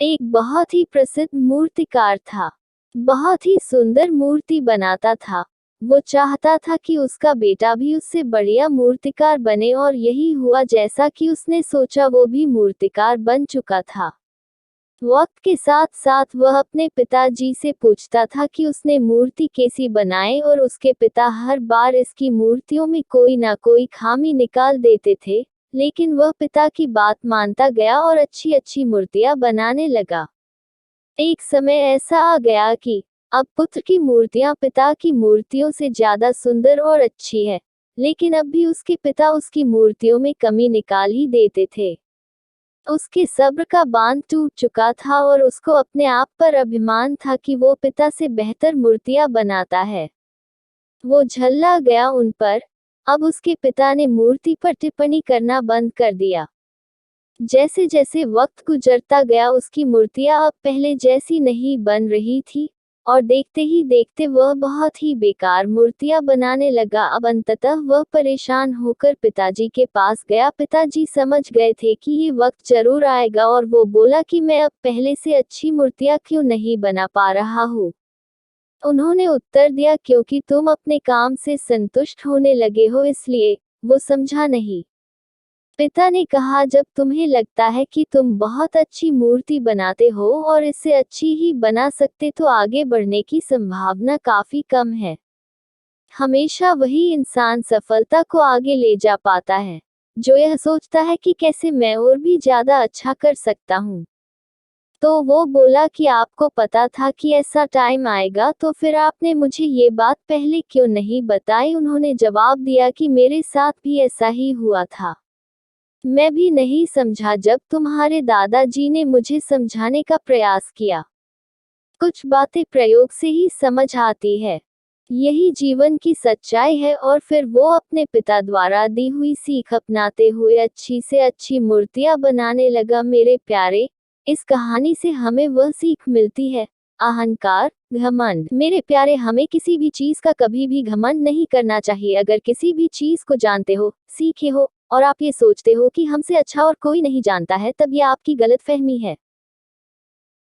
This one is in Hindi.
एक बहुत ही प्रसिद्ध मूर्तिकार था। बहुत ही सुंदर मूर्ति बनाता था। वो चाहता था कि उसका बेटा भी उससे बढ़िया मूर्तिकार बने और यही हुआ जैसा कि उसने सोचा वो भी मूर्तिकार बन चुका था। वक्त के साथ साथ वह अपने पिताजी से पूछता था कि उसने मूर्ति कैसी बनाए और उसके पिता हर बार इसकी मूर्तियों में कोई ना कोई खामी निकाल देते थे, लेकिन वह पिता की बात मानता गया और अच्छी अच्छी मूर्तियां बनाने लगा। एक समय ऐसा आ गया कि अब पुत्र की मूर्तियां पिता की मूर्तियों से ज्यादा सुंदर और अच्छी है, लेकिन अब भी उसके पिता उसकी मूर्तियों में कमी निकाल ही देते थे। उसके सब्र का बांध टूट चुका था और उसको अपने आप पर अभिमान था कि वो पिता से बेहतर मूर्तियां बनाता है। वो झल्ला गया उन पर। अब उसके पिता ने मूर्ति पर टिप्पणी करना बंद कर दिया। जैसे जैसे वक्त गुजरता गया उसकी मूर्तियां अब पहले जैसी नहीं बन रही थी, और देखते ही देखते वह बहुत ही बेकार मूर्तियां बनाने लगा। अब अंततः वह परेशान होकर पिताजी के पास गया। पिताजी समझ गए थे कि ये वक्त जरूर आएगा और वो बोला कि मैं अब पहले से अच्छी मूर्तियां क्यों नहीं बना पा रहा हूँ। उन्होंने उत्तर दिया, क्योंकि तुम अपने काम से संतुष्ट होने लगे हो इसलिए। वो समझा नहीं। पिता ने कहा, जब तुम्हें लगता है कि तुम बहुत अच्छी मूर्ति बनाते हो और इससे अच्छी ही बना सकते तो आगे बढ़ने की संभावना काफी कम है। हमेशा वही इंसान सफलता को आगे ले जा पाता है जो यह सोचता है कि कैसे मैं और भी ज्यादा अच्छा कर सकता हूँ। तो वो बोला कि आपको पता था कि ऐसा टाइम आएगा, तो फिर आपने मुझे ये बात पहले क्यों नहीं बताई। उन्होंने जवाब दिया कि मेरे साथ भी ऐसा ही हुआ था। मैं भी नहीं समझा जब तुम्हारे दादाजी ने मुझे समझाने का प्रयास किया। कुछ बातें प्रयोग से ही समझ आती है। यही जीवन की सच्चाई है। और फिर वो अपने पिता द्वारा दी हुई सीख अपनाते हुए अच्छी से अच्छी मूर्तियां बनाने लगा। मेरे प्यारे, इस कहानी से हमें वह सीख मिलती है, अहंकार, घमंड। मेरे प्यारे, हमें किसी भी चीज का कभी भी घमंड नहीं करना चाहिए। अगर किसी भी चीज को जानते हो, सीखे हो, और आप ये सोचते हो कि हमसे अच्छा और कोई नहीं जानता है, तब ये आपकी गलतफहमी है।